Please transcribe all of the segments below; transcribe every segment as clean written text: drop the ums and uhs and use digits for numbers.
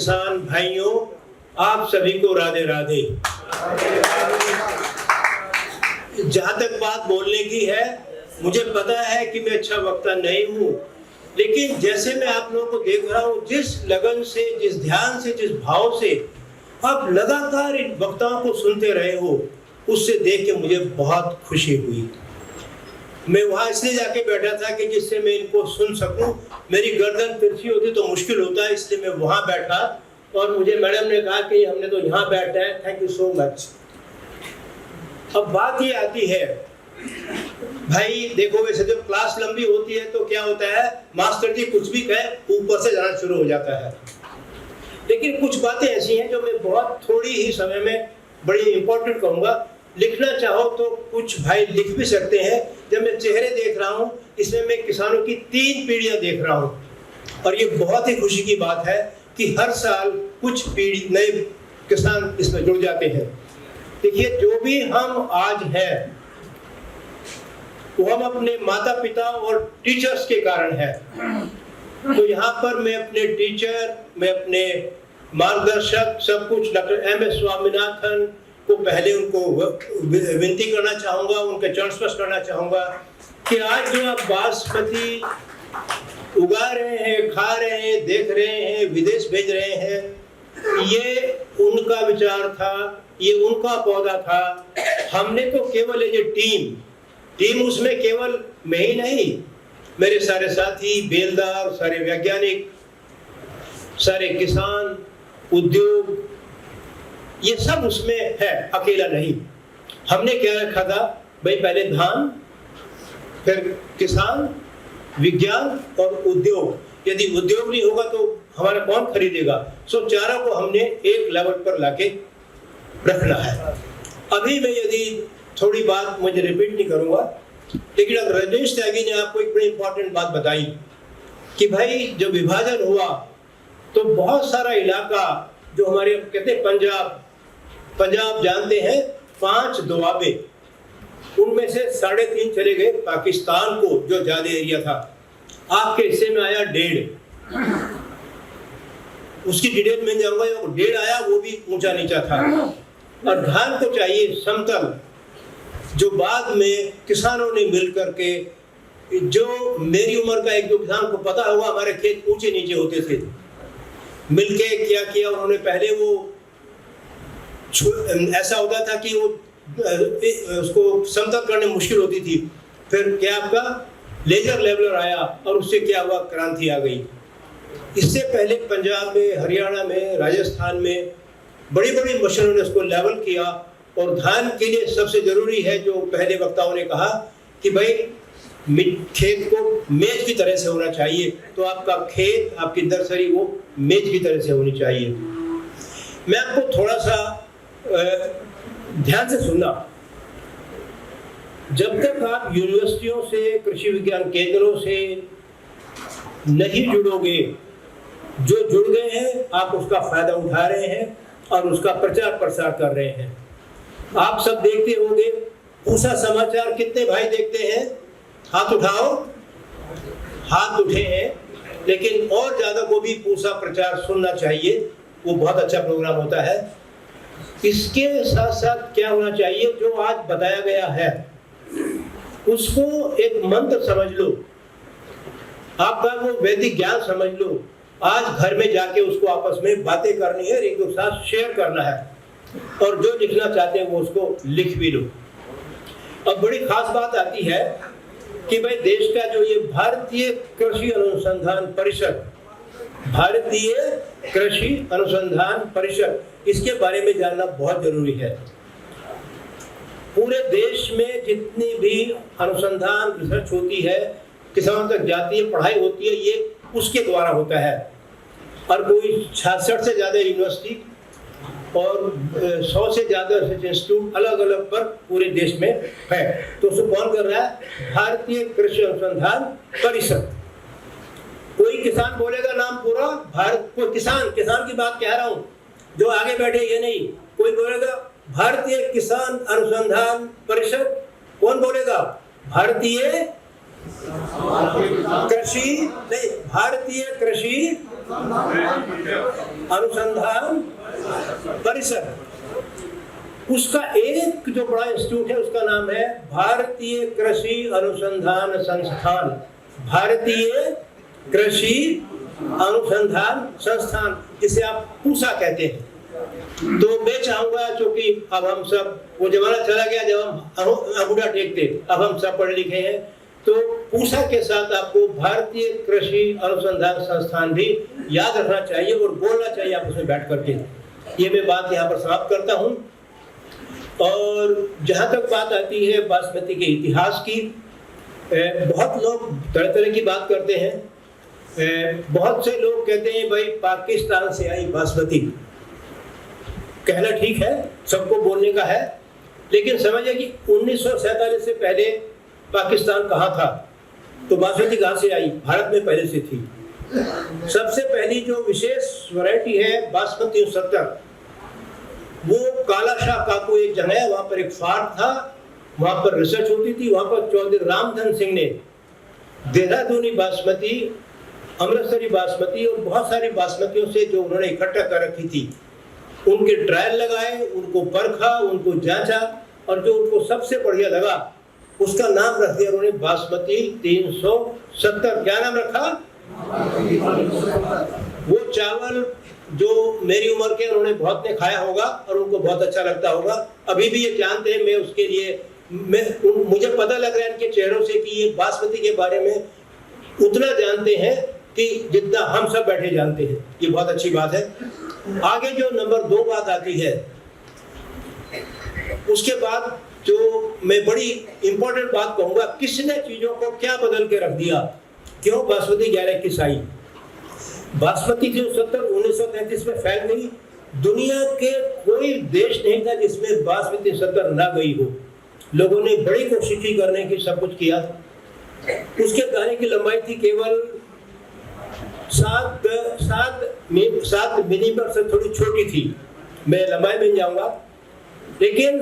किसान भाइयों, आप सभी को राधे राधे। जहां तक बात बोलने की है, मुझे पता है कि मैं अच्छा वक्ता नहीं हूं, लेकिन जैसे मैं आप लोगों को देख रहा हूं, जिस लगन से, जिस ध्यान से, जिस भाव से आप लगातार इन वक्ताओं को सुनते रहे हो, उससे देख के मुझे बहुत खुशी हुई। मैं वहां इसलिए जाके बैठा था कि जिससे मैं इनको सुन सकूं। मेरी गर्दन तिरछी होती तो मुश्किल होता है, इसलिए मैं वहां बैठा और मुझे मैडम ने कहा कि हमने तो यहाँ बैठना है, थैंक यू सो मच। अब बात ये आती है, भाई देखो, वैसे जब क्लास लंबी होती है तो क्या होता है, मास्टर जी कुछ भी कहे ऊपर से जाना शुरू हो जाता है। लेकिन कुछ बातें ऐसी हैं जो मैं बहुत थोड़ी ही समय में बड़ी इंपॉर्टेंट कहूँगा। लिखना चाहो तो कुछ भाई लिख भी सकते हैं। जब मैं चेहरे देख रहा हूँ, इसमें मैं किसानों की 3 पीढ़ियां देख रहा हूँ और ये बहुत ही खुशी की बात है कि हर साल कुछ पीढ़ी नए किसान इसमें जुड़ जाते हैं। देखिए, जो भी हम आज हैं वो हम अपने माता पिता और टीचर्स के कारण है। तो यहाँ पर मैं अपने टीचर, मैं अपने मार्गदर्शक, सब कुछ डॉक्टर एम एस स्वामीनाथन को पहले उनको विनती करना चाहूँगा, उनके चरण स्पर्श करना चाहूँगा कि आज जो आप बासमती उगा रहे हैं, खा रहे हैं, देख रहे हैं, विदेश भेज रहे हैं, ये उनका विचार था, ये उनका पौधा था। हमने तो केवल ये टीम उसमें केवल मैं ही नहीं, मेरे सारे साथी, बेलदार, सारे वैज्ञानिक, सारे किसान, उद्योग, ये सब उसमें है, अकेला नहीं। हमने क्या रखा था भाई, पहले धान, फिर किसान, विज्ञान और उद्योग। यदि उद्योग नहीं होगा तो हमारा कौन खरीदेगा? सो चारों को हमने एक लेवल पर लाके रखना है। अभी मैं यदि थोड़ी बात मुझे रिपीट नहीं करूंगा, लेकिन अब रजनीश त्यागी ने आपको एक बड़ी इंपॉर्टेंट बात बताई कि भाई जब विभाजन हुआ तो बहुत सारा इलाका जो हमारे कहते हैं पंजाब जानते हैं 5 दोआबे, उनमें से 3.5 चले गए पाकिस्तान को, जो ज्यादा एरिया था। आपके हिस्से में आया 1.5, उसकी डिटेल में जाऊंगा। 1.5 आया, वो भी ऊंचा नीचा था। और धान को चाहिए समतल, जो बाद में किसानों ने मिल करके, जो मेरी उम्र का एक दो किसान को पता होगा, हमारे खेत ऊंचे नीचे होते थे, मिलके क्या किया उन्होंने, पहले वो ऐसा होता था कि वो उसको समतल करने मुश्किल होती थी। फिर क्या आपका लेजर लेवलर आया और उससे क्या हुआ, क्रांति आ गई। इससे पहले पंजाब में, हरियाणा में, राजस्थान में बड़ी बड़ी मशीनों ने उसको लेवल किया। और धान के लिए सबसे जरूरी है, जो पहले वक्ताओं ने कहा कि भाई खेत को मेज की तरह से होना चाहिए। तो आपका खेत, आपकी नर्सरी वो मेज की तरह से होनी चाहिए। मैं आपको थोड़ा सा ध्यान से सुनना। जब तक आप यूनिवर्सिटियों से, कृषि विज्ञान केंद्रों से नहीं जुड़ोगे, जो जुड़ गए हैं आप उसका फायदा उठा रहे हैं और उसका प्रचार प्रसार कर रहे हैं। आप सब देखते होंगे, पूसा समाचार कितने भाई देखते हैं? हाथ उठाओ। हाथ उठे हैं, लेकिन और ज्यादा को भी पूसा प्रचार सुनना चाहिए, वो बहुत अच्छा प्रोग्राम होता है। इसके साथ साथ क्या होना चाहिए, जो आज बताया गया है उसको एक मंत्र समझ लो, आपका वो वैदिक ज्ञान समझ लो। आज घर में जाके उसको आपस में बातें करनी है, एक दूसरे के साथ शेयर करना है, और जो लिखना चाहते हैं वो उसको लिख भी लो। अब बड़ी खास बात आती है कि भाई देश का जो ये भारतीय कृषि अनुसंधान परिषद, भारतीय कृषि अनुसंधान परिषद, इसके बारे में जानना बहुत जरूरी है। पूरे देश में जितनी भी अनुसंधान रिसर्च होती है, किसानों तक जाती है, पढ़ाई होती है, ये उसके द्वारा होता है। और कोई 66 से ज्यादा यूनिवर्सिटी और 100 से ज्यादा रिसर्च इंस्टीट्यूट अलग अलग पर पूरे देश में है। तो उसको कौन कर रहा है? भारतीय कृषि अनुसंधान परिषद। कोई किसान बोलेगा नाम पूरा, भारत, कोई किसान की बात कह रहा हूं, जो आगे बैठे ये नहीं, कोई बोलेगा भारतीय किसान अनुसंधान परिषद, कौन बोलेगा? भारतीय कृषि नहीं, भारतीय कृषि अनुसंधान परिषद, उसका एक जो बड़ा इंस्टीट्यूट है उसका नाम है भारतीय कृषि अनुसंधान संस्थान। भारतीय कृषि अनुसंधान संस्थान, जिसे आप पूसा कहते हैं। तो मैं चाहूंगा, क्योंकि अब हम सब, वो जमाना चला गया जब हम अंगूठा टेकते, अब हम सब पढ़े लिखे हैं, तो पूसा के साथ आपको भारतीय कृषि अनुसंधान संस्थान भी याद रखना चाहिए और बोलना चाहिए आप उसमें बैठ करके। ये मैं बात यहाँ पर समाप्त करता हूँ। और जहाँ तक बात आती है बासमती के इतिहास की, बहुत लोग तरह तरह की बात करते हैं। बहुत से लोग कहते हैं भाई पाकिस्तान से आई बासमती। कहना ठीक है, सबको बोलने का है, लेकिन समझिए कि 1947 से पहले पाकिस्तान कहाँ था, तो बासमती कहाँ से आई? भारत में पहले से थी। सबसे पहली जो विशेष वैरायटी है बासमती 69, वो काला शाह काकू एक जगह है, वहाँ पर एक फार्म था, वहाँ पर रिसर्च होती थी। वहाँ पर चौधरी रामधन सिंह ने देहरादूनी बासमती, अमृतसरी बासमती और बहुत सारी बासमतियों से जो उन्होंने इकट्ठा कर रखी थी, उनके ट्रायल लगाए, उनको परखा, उनको जांचा, और जो उनको सबसे बढ़िया लगा उसका नाम रख दिया उन्होंने बासमती 370। क्या नाम रखा? वो चावल जो मेरी उम्र के उन्होंने बहुत ने खाया होगा और उनको बहुत अच्छा लगता होगा, अभी भी ये जानते हैं। मैं उसके लिए मुझे पता लग रहा है इनके चेहरों से कि ये बासमती के बारे में उतना जानते हैं कि जितना हम सब बैठे जानते हैं। ये बहुत अच्छी बात है। आगे जो नंबर 2 बात आती है, उसके बाद जो मैं बड़ी इंपॉर्टेंट बात कहूंगा, किसने चीजों को क्या बदल के रख दिया, क्यों बासमती 1121 आई। बासमती 370 1933 में फैल गई। दुनिया के कोई देश नहीं था जिसमें बासमती 70 ना गई हो। लोगों ने बड़ी कोशिश की करने की, सब कुछ किया। उसके गाने की लंबाई थी केवल 7 मिलीमीटर से थोड़ी छोटी थी। मैं लंबाई में जाऊंगा, लेकिन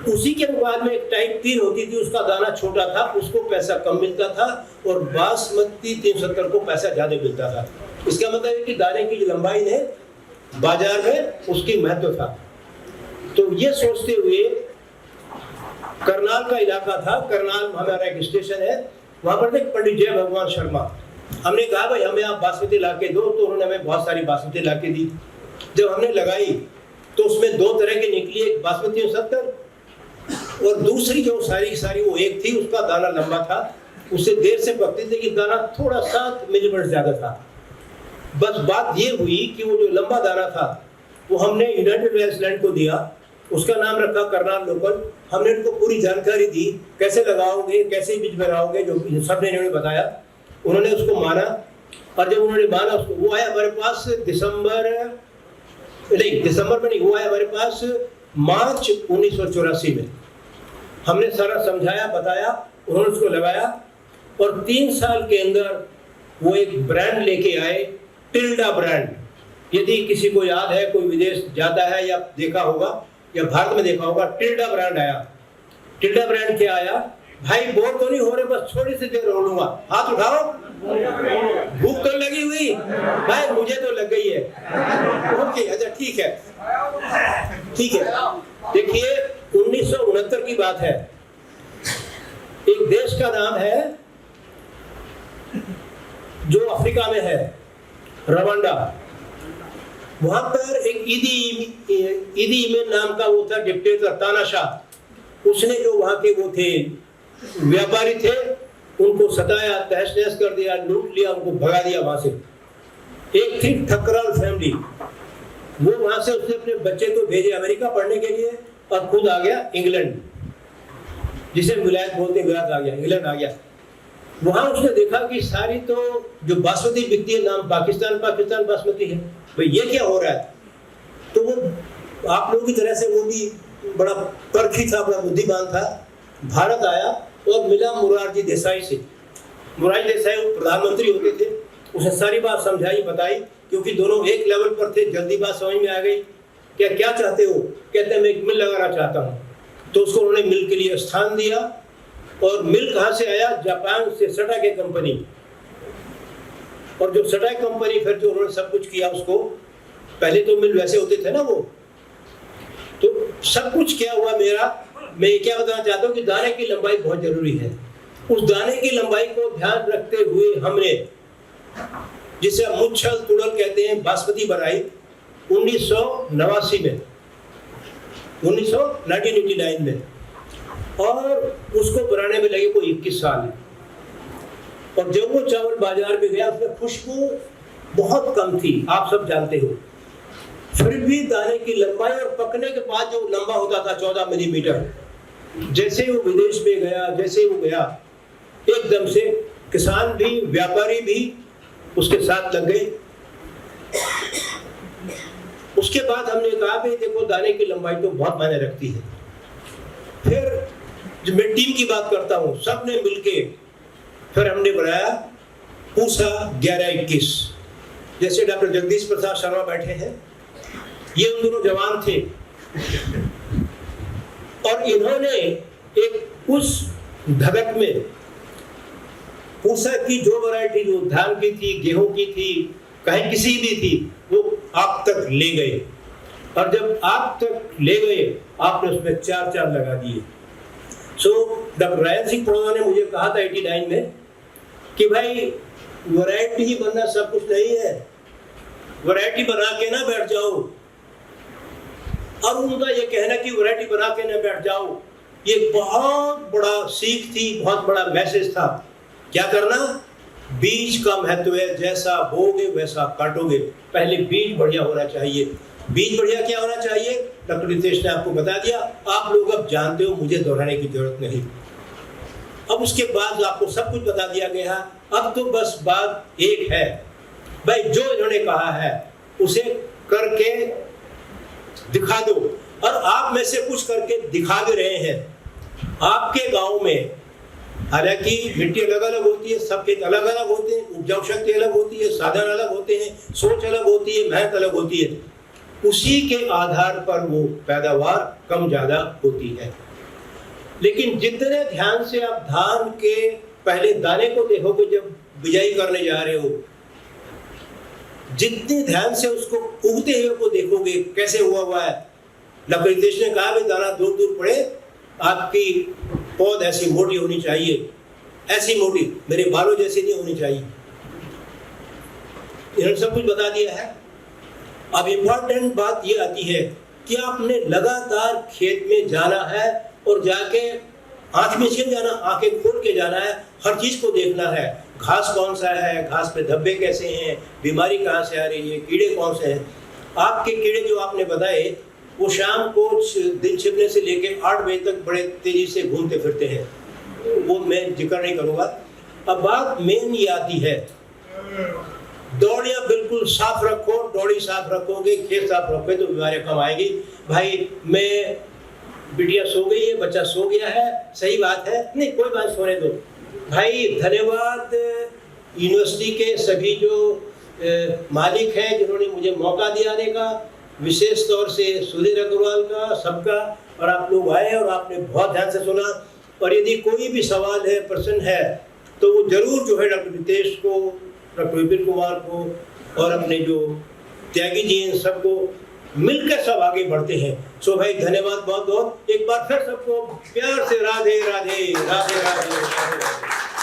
उसी के बाद में एक टाइप 3 होती थी, उसका दाना छोटा था, उसको पैसा कम मिलता था, और बासमती 370 को पैसा ज्यादा मिलता था। इसका मतलब है कि दाने की लंबाई ने बाजार में उसकी महत्व था। तो ये सोचते हुए करनाल का इलाका था, करनाल हमारा एक स्टेशन है, वहां पर एक पंडित जय भगवान शर्मा, हमने कहा भाई हमें आप बासमती ला के दो, तो उन्होंने हमें बहुत सारी बासमती ला के दी। जब हमने लगाई तो उसमें 2 तरह की निकली, एक बासमती 69 और दूसरी जो सारी वो एक थी, उसका दाना लंबा था, उससे देर से पकती थी कि दाना थोड़ा 7 मिलीमीटर ज्यादा था। बस बात ये हुई कि वो जो लंबा दाना था वो हमने यूनाइटेड वेस्टलैंड को दिया, उसका नाम रखा करनाल लोकल। हमने उनको पूरी जानकारी दी, कैसे लगाओगे, कैसे बीज बनाओगे, जो सब ने इन्होंने बताया। उन्होंने उसको माना, और जब उन्होंने माना उसको, वो आया हमारे पास दिसंबर में नहीं, वो आया हमारे पास मार्च 1984 में। हमने सारा समझाया, बताया, उन्होंने उसको लगाया, और 3 साल के अंदर वो एक ब्रांड लेके आए, टिल्डा ब्रांड। यदि किसी को याद है, कोई विदेश जाता है या देखा होगा या भारत में देखा होगा, टिल्डा ब्रांड आया। टिल्डा ब्रांड क्या आया? भाई बोर तो नहीं हो रहे, बस थोड़ी सी देर रोलूंगा, हाथ उठाओ। भूख तो लगी हुई भाई, मुझे तो लग गई है। ओके, अच्छा ठीक है, ठीक है। देखिए 1969 की बात है। एक देश का नाम है जो अफ्रीका में है, रवांडा। वहां पर एक ईदी इमिन नाम का वो था डिक्टेटर, तानाशाह। उसने जो वहां के वो थे व्यापारी थे, उनको सताया, तहस नहस कर दिया, लूट लिया, उनको भगा दिया वहां से। एक थी ठकराल फैमिली, वो वहां से उसने अपने बच्चे को भेजे अमेरिका पढ़ने के लिए, और खुद आ गया इंग्लैंड, जिसे विलायत बोलते हैं, विलायत आ गया, इंग्लैंड आ गया। वहां उसने देखा कि सारी तो जो बासमती बिकती है, नाम पाकिस्तान बासमती है, भाई ये क्या हो रहा है। तो वो आप लोगों की तरह से वो भी बड़ा परखी था, बड़ा बुद्धिमान था। भारत आया और मिला मुरारजी देसाई से। मुरारजी देसाई प्रधानमंत्री होते थे। उसने सारी बात समझाई, बताई, क्योंकि दोनों एक लेवल पर थे। जल्दी बात समझ में आ गई। क्या चाहते हो? कहते हैं मैं एक मिल लगाना चाहता हूँ। तो उसको उन्होंने मिल के लिए स्थान दिया। और मिल कहाँ से आया? जापान से, सटा के कंपनी। और जो सटाई कंपनी फिर जो उन्होंने सब कुछ किया उसको, पहले तो मिल वैसे होते थे ना वो, तो सब कुछ क्या हुआ मेरा। मैं ये क्या बताना चाहता हूँ कि दाने की लंबाई बहुत जरूरी है। उस दाने की लंबाई को ध्यान रखते हुए हमने, जिसे हम मुच्छल तुड़ल कहते हैं, बासमती बनाई 1989 में, 1989 में, और उसको बनाने में लगे कोई 21 साल। और जब वो चावल बाजार में गया उसमें खुशबू बहुत कम थी, आप सब जानते हो। फिर भी दाने की लंबाई और पकने के बाद जो लंबा होता था 14 मिलीमीटर, जैसे वो विदेश में गया, जैसे वो गया, एकदम से किसान भी व्यापारी भी उसके साथ लग गए। उसके बाद हमने कहा भाई देखो दाने की लंबाई तो बहुत मायने रखती है। फिर जब मैं टीम की बात करता हूँ, सबने मिलके फिर हमने बनाया पूसा 1121। जैसे डॉक्टर जगदीश प्रसाद शर्मा बैठे हैं, ये उन दोनों जवान थे और इन्होंने एक उस धड़क में पूसा की जो वैरायटी जो धान की थी, गेहूं की थी, कहीं किसी भी थी, वो आप तक ले गए। और जब आप तक ले गए आपने उसमें 4 लगा दिए। सो डॉक्टर रायन सिंह पड़ोना ने मुझे कहा था 89 में कि भाई वैरायटी ही बनना सब कुछ नहीं है, वैरायटी बना के ना बैठ जाओ। और उनका ये कहना कि वैरायटी बना के ना बैठ जाओ, ये बहुत बड़ा सीख थी, बहुत बड़ा मैसेज था। क्या करना? बीज का महत्व है, जैसा बोगे वैसा काटोगे। पहले बीज बढ़िया होना चाहिए। बीज बढ़िया क्या होना चाहिए? डॉक्टर रितेश ने आपको बता दिया, आप लोग अब जानते हो, मुझे दोहराने की जरूरत नहीं। अब उसके बाद आपको सब कुछ बता दिया गया। अब तो बस बात एक है, भाई जो इन्होंने कहा है उसे करके दिखा दो। और आप में से कुछ करके दिखा भी रहे हैं। आपके गांव में हालांकि मिट्टी अलग अलग होती है, सब खेत अलग अलग होते हैं, उपजाऊ शक्ति अलग होती है, साधन अलग होते हैं, सोच अलग होती है, मेहनत अलग होती है, उसी के आधार पर वो पैदावार कम ज्यादा होती है। लेकिन जितने ध्यान से आप धान के पहले दाने को देखोगे, जब बिजाई करने जा रहे हो, जितने ध्यान से उसको उगते हुए को देखोगे कैसे हुआ है। डॉक्टर रितेश ने कहा भी दाना दूर दूर पड़े, आपकी पौध ऐसी मोटी होनी चाहिए, ऐसी मोटी, मेरे बालों जैसी नहीं होनी चाहिए। इन्होंने सब कुछ बता दिया है। अब इम्पोर्टेंट बात ये आती है कि आपने लगातार खेत में जाना है और जाके आंख में से जाना, आंखें खोल के जाना है, हर चीज को देखना है। घास कौन सा है, घास पे धब्बे कैसे हैं, बीमारी कहाँ से आ रही है, कीड़े कौन से हैं। आपके कीड़े जो आपने बताए वो शाम को दिन छिपने से लेके 8 बजे तक बड़े तेजी से घूमते फिरते हैं, वो मैं जिक्र नहीं करूँगा। अब बात मेन ये आती है, दौड़ियाँ बिल्कुल साफ रखो, दौड़ी साफ रखोगे, खेत साफ रखोगे तो बीमारियाँ कम आएगी। भाई मैं बिटिया सो गई है, बच्चा सो गया है, सही बात है, नहीं कोई बात, सोने दो। भाई धन्यवाद यूनिवर्सिटी के सभी जो मालिक हैं जिन्होंने मुझे मौका दिया आने का, विशेष तौर से सुधीर अग्रवाल का, सबका। और आप लोग आए और आपने बहुत ध्यान से सुना। और यदि कोई भी सवाल है, प्रश्न है, तो वो जरूर जो है डॉक्टर रितेश को, डॉक्टर विपिन कुमार को और अपने जो त्यागी जी हैं सबको मिलकर सब आगे बढ़ते हैं। सो भाई धन्यवाद बहुत बहुत। एक बार फिर सबको प्यार से राधे राधे राधे राधे, राधे।